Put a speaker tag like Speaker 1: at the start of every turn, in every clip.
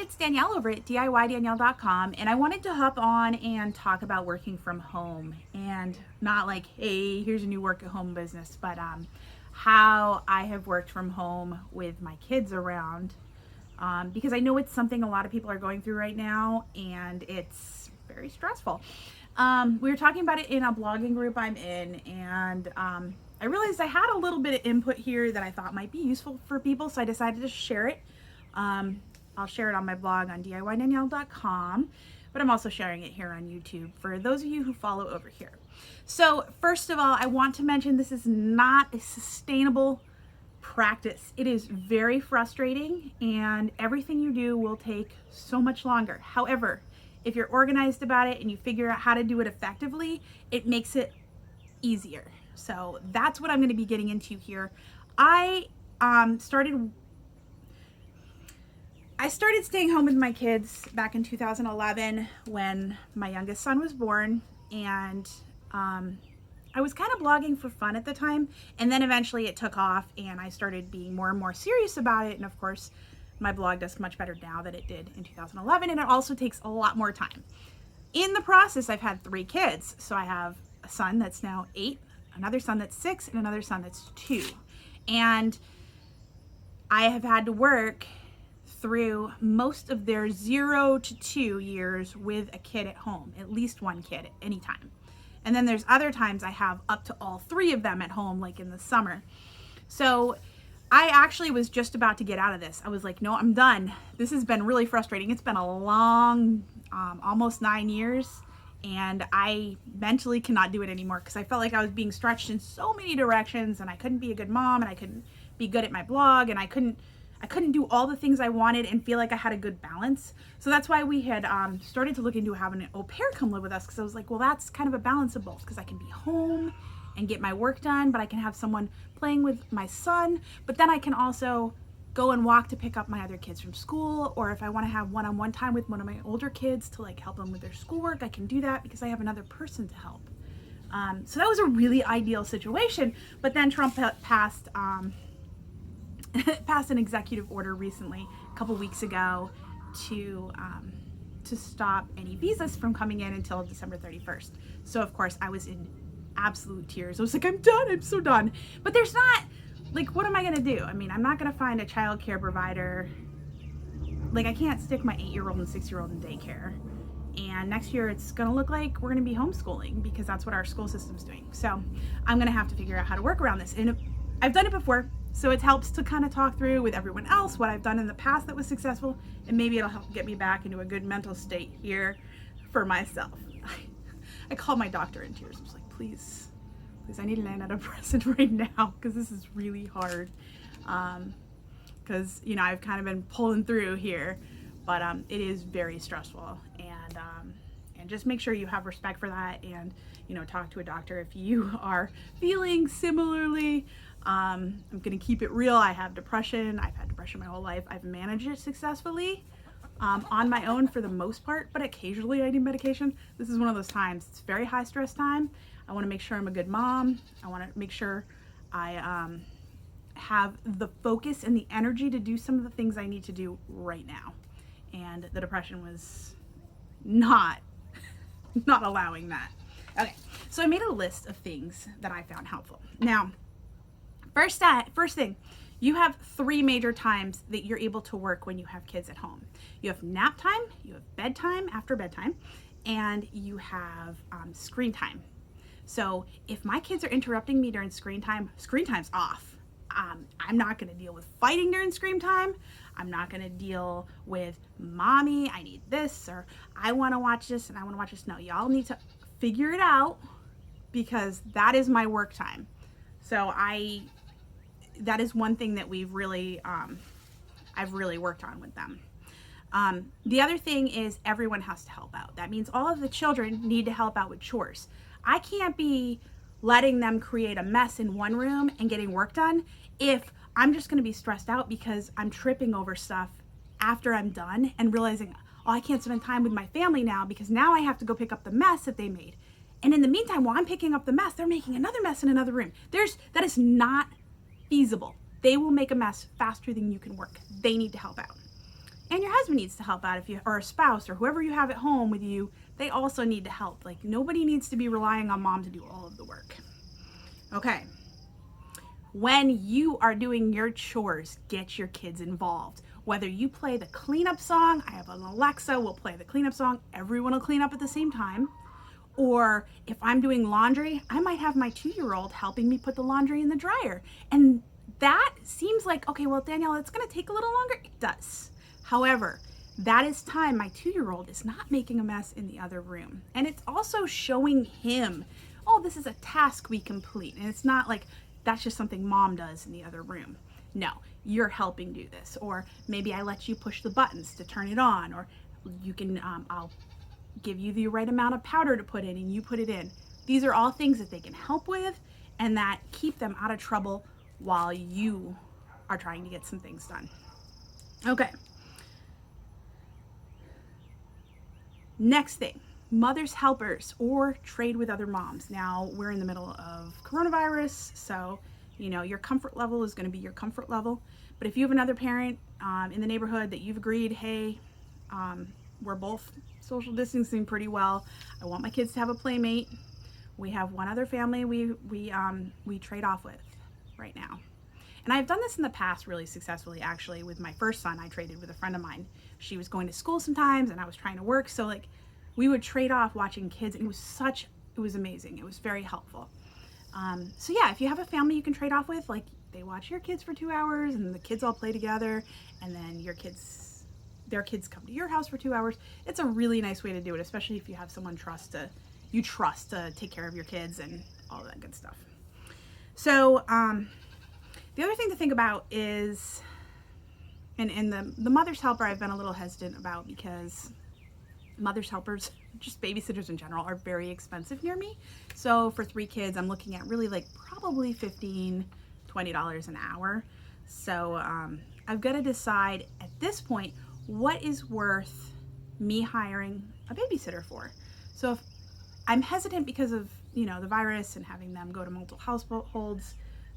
Speaker 1: it's Danielle over at DIYDanielle.com, and I wanted to hop on and talk about working from home, and not like, hey, here's a new work at home business, but how I have worked from home with my kids around, because I know it's something a lot of people are going through right now, and it's very stressful. We were talking about it in a blogging group I'm in, and I realized I had a little bit of input here that I thought might be useful for people, so I decided to share it. I'll share it on my blog on DIYDanielle.com, but I'm also sharing it here on YouTube for those of you who follow over here. So first of all, I want to mention this is not a sustainable practice. It is very frustrating, and everything you do will take so much longer. However, if you're organized about it and you figure out how to do it effectively, it makes it easier. So that's what I'm going to be getting into here. I started staying home with my kids back in 2011 when my youngest son was born, and I was kind of blogging for fun at the time, and then eventually it took off and I started being more and more serious about it, and of course my blog does much better now than it did in 2011, and it also takes a lot more time. In the process, I've had 3 kids. So I have a son that's now 8, another son that's 6, and another son that's 2. And I have had to work through most of their 0 to 2 years with a kid at home, at least one kid at any time. And then there's other times I have up to all 3 of them at home, like in the summer. So I actually was just about to get out of this. I was like, no, I'm done. This has been really frustrating. It's been a long, almost 9 years, and I mentally cannot do it anymore because I felt like I was being stretched in so many directions, and I couldn't be a good mom, and I couldn't be good at my blog, and I couldn't do all the things I wanted and feel like I had a good balance. So that's why we had started to look into having an au pair come live with us, because I was like, well, that's kind of a balance of both, because I can be home and get my work done, but I can have someone playing with my son, but then I can also go and walk to pick up my other kids from school, or if I want to have one-on-one time with one of my older kids to like help them with their schoolwork, I can do that because I have another person to help. So that was a really ideal situation, but then Trump passed passed an executive order recently, a couple weeks ago, to stop any visas from coming in until December 31st. So of course I was in absolute tears. I was like, I'm done, I'm so done. But there's not, like, what am I gonna do? I mean, I'm not gonna find a child care provider. Like, I can't stick my 8-year-old and 6-year-old in daycare. And next year it's gonna look like we're gonna be homeschooling because that's what our school system's doing. So I'm gonna have to figure out how to work around this. And I've done it before, so it helps to kind of talk through with everyone else what I've done in the past that was successful, and maybe it'll help get me back into a good mental state here for myself. I called my doctor in tears. I was like, please, I need an antidepressant right now because this is really hard. Because, you know, I've kind of been pulling through here, but it is very stressful, and just make sure you have respect for that, and, you know, talk to a doctor if you are feeling similarly. I'm gonna keep it real. I have depression. I've had depression my whole life. I've managed it successfully on my own for the most part, but occasionally I need medication. This is one of those times. It's very high stress time. I want to make sure I'm a good mom. I want to make sure I have the focus and the energy to do some of the things I need to do right now. And the depression was not allowing that. Okay, so I made a list of things that I found helpful. Now, first thing, you have 3 major times that you're able to work when you have kids at home. You have nap time, you have bedtime, after bedtime, and you have screen time. So if my kids are interrupting me during screen time's off. I'm not gonna deal with fighting during screen time. I'm not gonna deal with, mommy, I need this, or I wanna watch this and I wanna watch this. No, y'all need to figure it out, because that is my work time. So that is one thing that we've really, I've really worked on with them. The other thing is everyone has to help out. That means all of the children need to help out with chores. I can't be letting them create a mess in one room and getting work done if I'm just gonna be stressed out because I'm tripping over stuff after I'm done and realizing, oh, I can't spend time with my family now because now I have to go pick up the mess that they made. And in the meantime, while I'm picking up the mess, they're making another mess in another room. That is not feasible. They will make a mess faster than you can work. They need to help out. And your husband needs to help out if you, or a spouse or whoever you have at home with you, they also need to help. Like nobody needs to be relying on mom to do all of the work. Okay. When you are doing your chores, get your kids involved. Whether you play the cleanup song, I have an Alexa, we'll play the cleanup song, everyone will clean up at the same time. Or if I'm doing laundry, I might have my 2-year-old helping me put the laundry in the dryer. And that seems like, okay, well, Danielle, it's gonna take a little longer. It does. However, that is time my 2-year-old is not making a mess in the other room. And it's also showing him, oh, this is a task we complete. And it's not like that's just something mom does in the other room. No, you're helping do this. Or maybe I let you push the buttons to turn it on, or you can, I'll give you the right amount of powder to put in and you put it in. These are all things that they can help with and that keep them out of trouble while you are trying to get some things done. Okay. Next thing, mother's helpers or trade with other moms. Now we're in the middle of coronavirus, so you know your comfort level is going to be your comfort level. But if you have another parent in the neighborhood that you've agreed, hey, we're both social distancing pretty well. I want my kids to have a playmate. We have one other family we trade off with right now. And I've done this in the past really successfully, actually. With my first son, I traded with a friend of mine. She was going to school sometimes and I was trying to work. So like we would trade off watching kids and it was amazing. It was very helpful. So yeah, if you have a family you can trade off with, like they watch your kids for 2 hours and the kids all play together and then their kids come to your house for 2 hours. It's a really nice way to do it, especially if you have someone you trust to take care of your kids and all that good stuff. So, the other thing to think about is, and the mother's helper I've been a little hesitant about because mother's helpers, just babysitters in general, are very expensive near me. So for 3 kids, I'm looking at really like probably $15, $20 an hour. So I've got to decide at this point what is worth me hiring a babysitter for. So if I'm hesitant because of, you know, the virus and having them go to multiple households,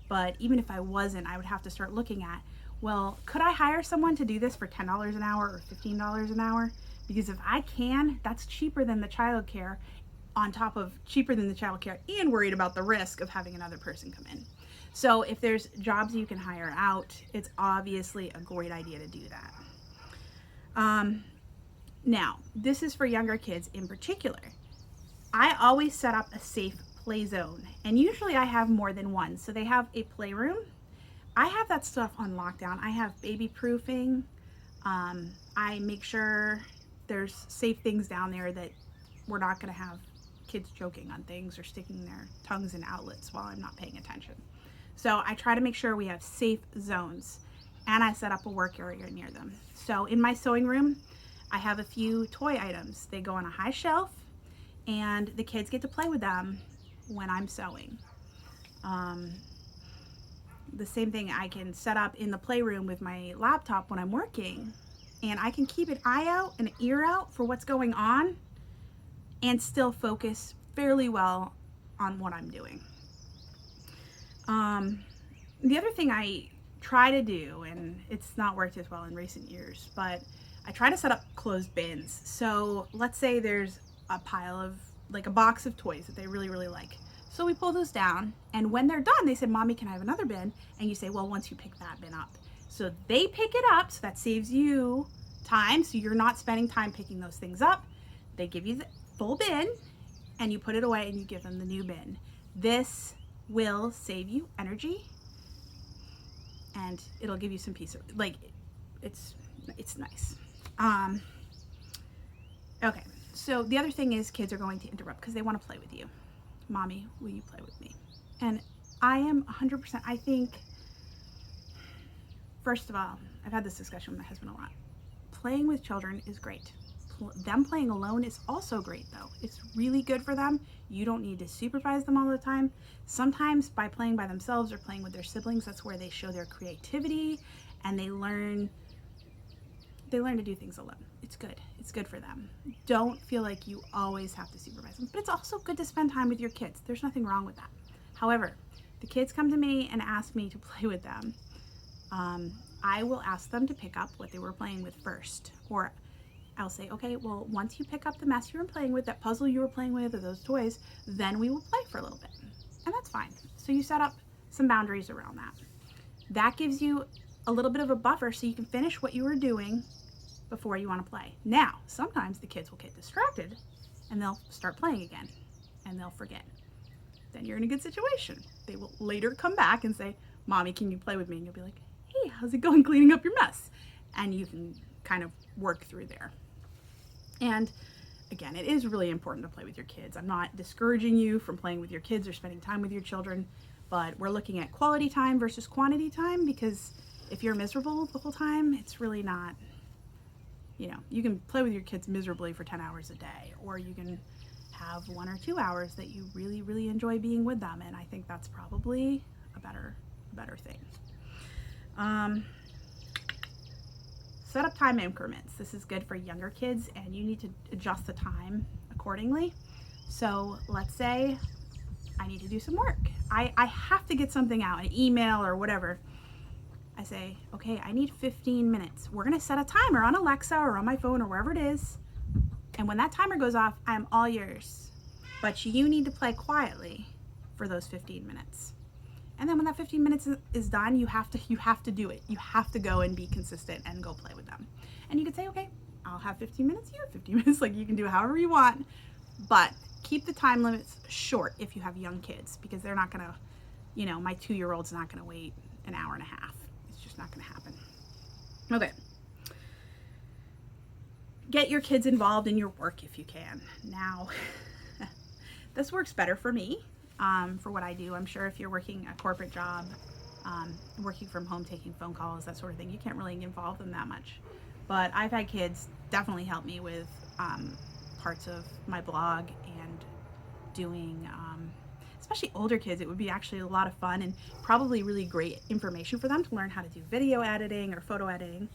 Speaker 1: but even if I wasn't, I would have to start looking at, well, could I hire someone to do this for $10 an hour or $15 an hour? Because if I can, that's cheaper than the childcare, on top of cheaper than the childcare and worried about the risk of having another person come in. So if there's jobs you can hire out, it's obviously a great idea to do that. Now, this is for younger kids in particular. I always set up a safe play zone, and usually I have more than one. So they have a playroom. I have that stuff on lockdown. I have baby proofing. I make sure there's safe things down there that we're not going to have kids choking on things or sticking their tongues in outlets while I'm not paying attention. So I try to make sure we have safe zones, and I set up a work area near them. So in my sewing room, I have a few toy items. They go on a high shelf, and the kids get to play with them when I'm sewing. The same thing I can set up in the playroom with my laptop when I'm working, and I can keep an eye out and an ear out for what's going on and still focus fairly well on what I'm doing. The other thing I try to do, and it's not worked as well in recent years, but I try to set up closed bins. So let's say there's a pile of, like a box of toys that they really, really like. So we pull those down, and when they're done, they said, Mommy, can I have another bin? And you say, well, once you pick that bin up. So they pick it up, so that saves you time, so you're not spending time picking those things up. They give you the full bin, and you put it away, and you give them the new bin. This will save you energy, and it'll give you some peace of, like, it's nice. Okay, so the other thing is kids are going to interrupt because they want to play with you. Mommy, will you play with me? And I am 100%, I think, first of all, I've had this discussion with my husband a lot. Playing with children is great. Them playing alone is also great though. It's really good for them. You don't need to supervise them all the time. Sometimes by playing by themselves or playing with their siblings, that's where they show their creativity and they learn to do things alone. It's good. It's good for them. Don't feel like you always have to supervise them, but it's also good to spend time with your kids. There's nothing wrong with that. However, the kids come to me and ask me to play with them. I will ask them to pick up what they were playing with first. Or I'll say, okay, well, once you pick up the mess you were playing with, that puzzle you were playing with, or those toys, then we will play for a little bit. And that's fine. So you set up some boundaries around that. That gives you a little bit of a buffer so you can finish what you were doing before you want to play. Now, sometimes the kids will get distracted and they'll start playing again and they'll forget. Then you're in a good situation. They will later come back and say, Mommy, can you play with me? And you'll be like, hey, how's it going cleaning up your mess? And you can kind of work through there. And again, it is really important to play with your kids. I'm not discouraging you from playing with your kids or spending time with your children, but we're looking at quality time versus quantity time, because if you're miserable the whole time, it's really not, you know, you can play with your kids miserably for 10 hours a day, or you can have 1 or 2 hours that you really, really enjoy being with them. And I think that's probably a better thing. Set up time increments. This is good for younger kids, and you need to adjust the time accordingly. So let's say I need to do some work. I have to get something out, an email or whatever. I say, okay, I need 15 minutes. We're gonna set a timer on Alexa or on my phone or wherever it is. And when that timer goes off, I'm all yours. But you need to play quietly for those 15 minutes. And then when that 15 minutes is done, you have to do it. You have to go and be consistent and go play with them. And you can say, okay, I'll have 15 minutes, you have 15 minutes. Like, you can do it however you want, but keep the time limits short if you have young kids, because they're not gonna, you know, my 2-year-old's not gonna wait an hour and a half. It's just not gonna happen. Okay. Get your kids involved in your work if you can. Now, this works better for me. For what I do. I'm sure if you're working a corporate job, working from home, taking phone calls, that sort of thing, you can't really involve them that much. But I've had kids definitely help me with parts of my blog and doing, especially older kids, it would be actually a lot of fun and probably really great information for them to learn how to do video editing or photo editing.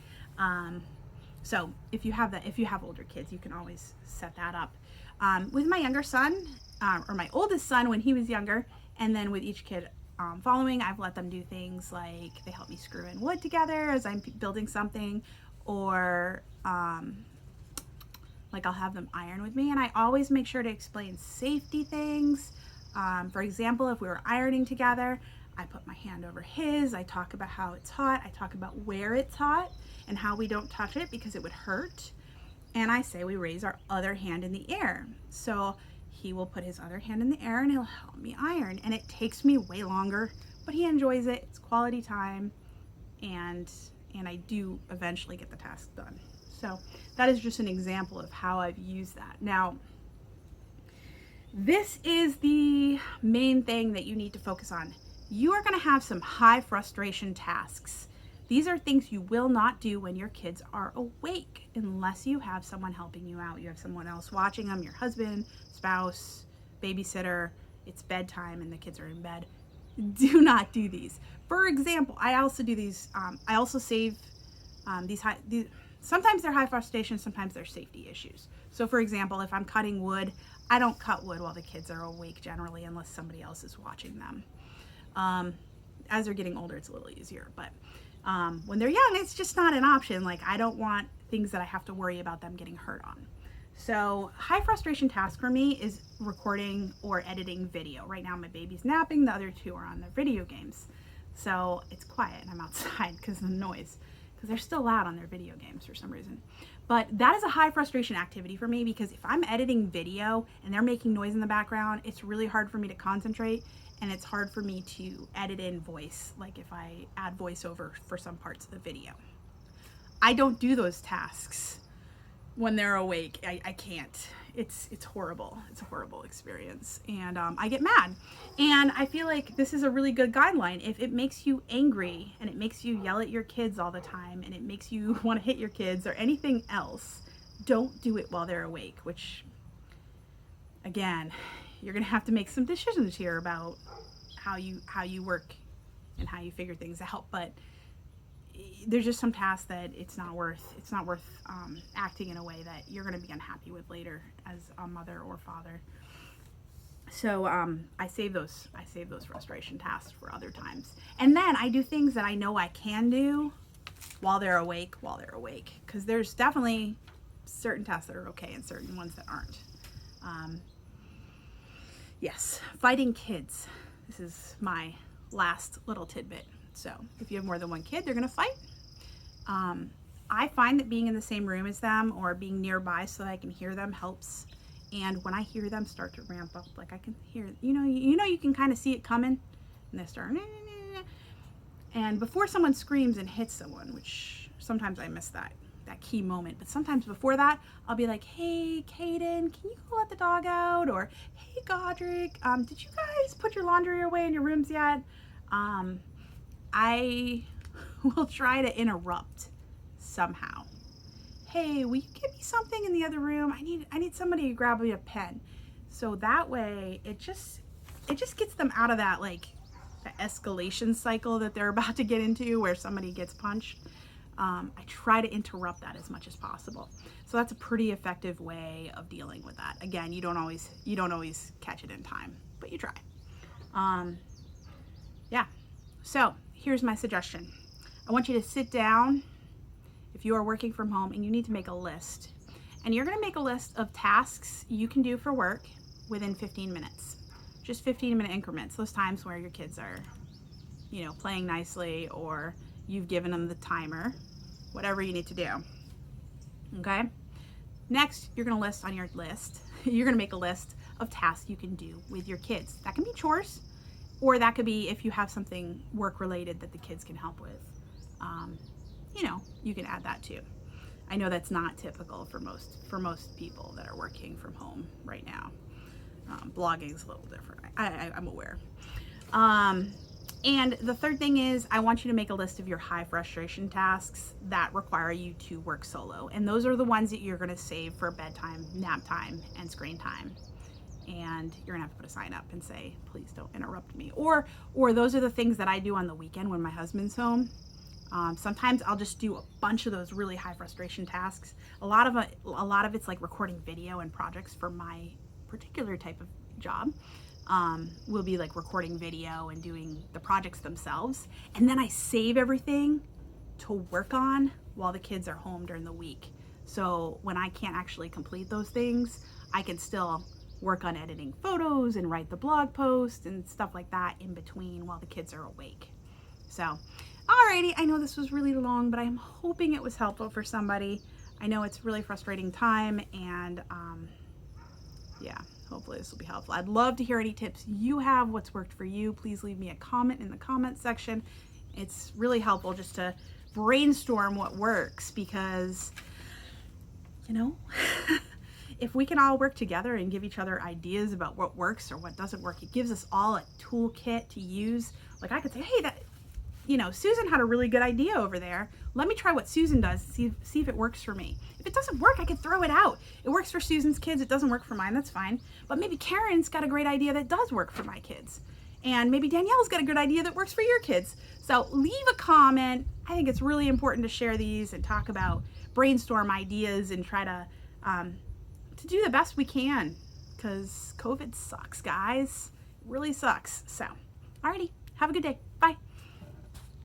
Speaker 1: So if you have older kids, you can always set that up. With my younger son, or my oldest son when he was younger, and then with each kid following, I've let them do things like they help me screw in wood together as I'm building something, or like I'll have them iron with me, and I always make sure to explain safety things. For example, if we were ironing together, I put my hand over his, I talk about how it's hot, I talk about where it's hot and how we don't touch it because it would hurt, and I say we raise our other hand in the air. So he will put his other hand in the air and he'll help me iron, and it takes me way longer, but he enjoys it. It's quality time, and I do eventually get the task done. So that is just an example of how I've used that. Now, this is the main thing that you need to focus on. You are going to have some high frustration tasks. These are things you will not do when your kids are awake, unless you have someone helping you out. You have someone else watching them, your husband, spouse, babysitter, it's bedtime and the kids are in bed. Do not do these. For example, I also do these, I also save sometimes they're high frustration, sometimes they're safety issues. So for example, if I'm cutting wood, I don't cut wood while the kids are awake generally, unless somebody else is watching them. As they're getting older, it's a little easier, but when they're young, it's just not an option. Like, I don't want things that I have to worry about them getting hurt on. So high frustration task for me is recording or editing video. Right now my baby's napping, the other two are on their video games. So it's quiet and I'm outside because of the noise, because they're still loud on their video games for some reason. But that is a high frustration activity for me, because if I'm editing video and they're making noise in the background, it's really hard for me to concentrate, and it's hard for me to edit in voice, like if I add voiceover for some parts of the video. I don't do those tasks when they're awake. I can't. It's horrible. It's a horrible experience, and I get mad. And I feel like this is a really good guideline. If it makes you angry and it makes you yell at your kids all the time and it makes you want to hit your kids or anything else, don't do it while they're awake, which, again, you're gonna have to make some decisions here about how you work and how you figure things out. But there's just some tasks that it's not worth acting in a way that you're going to be unhappy with later as a mother or father. So I save those frustration tasks for other times, and then I do things that I know I can do while they're awake, because there's definitely certain tasks that are okay and certain ones that aren't. Yes, fighting kids. This is my last little tidbit. So if you have more than one kid, they're gonna fight. I find that being in the same room as them or being nearby so that I can hear them helps. And when I hear them start to ramp up, like I can hear, you can kind of see it coming, and they start, and before someone screams and hits someone, which sometimes I miss that key moment, but sometimes before that, I'll be like, hey, Caden, can you go let the dog out? Or, hey, 𝐥𝐤𝐤𝐞, did you guys put your laundry away in your rooms yet? I will try to interrupt somehow. Hey, will you give me something in the other room? I need somebody to grab me a pen. So that way it just gets them out of that that escalation cycle that they're about to get into where somebody gets punched. I try to interrupt that as much as possible. So that's a pretty effective way of dealing with that. Again, you don't always catch it in time, but you try. Yeah. So here's my suggestion. I want you to sit down if you are working from home and you need to make a list. And you're going to make a list of tasks you can do for work within 15 minutes. Just 15-minute increments, those times where your kids are, playing nicely or you've given them the timer, whatever you need to do. Okay? Next, you're going to list on your list, you're going to make a list of tasks you can do with your kids. That can be chores, or that could be if you have something work-related that the kids can help with. You can add that too. I know that's not typical for most people that are working from home right now. Blogging is a little different. I'm aware. And the third thing is I want you to make a list of your high frustration tasks that require you to work solo. And those are the ones that you're going to save for bedtime, nap time, and screen time. And you're gonna have to put a sign up and say, please don't interrupt me. Or those are the things that I do on the weekend when my husband's home. Sometimes I'll just do a bunch of those really high frustration tasks. A lot of it's like recording video and projects for my particular type of job. Will be like recording video and doing the projects themselves. And then I save everything to work on while the kids are home during the week. So when I can't actually complete those things, I can still work on editing photos and write the blog post and stuff like that in between while the kids are awake. So, alrighty, I know this was really long, but I'm hoping it was helpful for somebody. I know it's really frustrating time, and yeah, hopefully this will be helpful. I'd love to hear any tips you have, what's worked for you. Please leave me a comment in the comment section. It's really helpful just to brainstorm what works, because, if we can all work together and give each other ideas about what works or what doesn't work, it gives us all a toolkit to use. Like I could say, hey, Susan had a really good idea over there. Let me try what Susan does, see if it works for me. If it doesn't work, I can throw it out. It works for Susan's kids, it doesn't work for mine, that's fine. But maybe Karen's got a great idea that does work for my kids. And maybe Danielle's got a good idea that works for your kids. So leave a comment. I think it's really important to share these and talk about, brainstorm ideas and try to do the best we can, because COVID sucks, guys. It really sucks. So, alrighty, have a good day.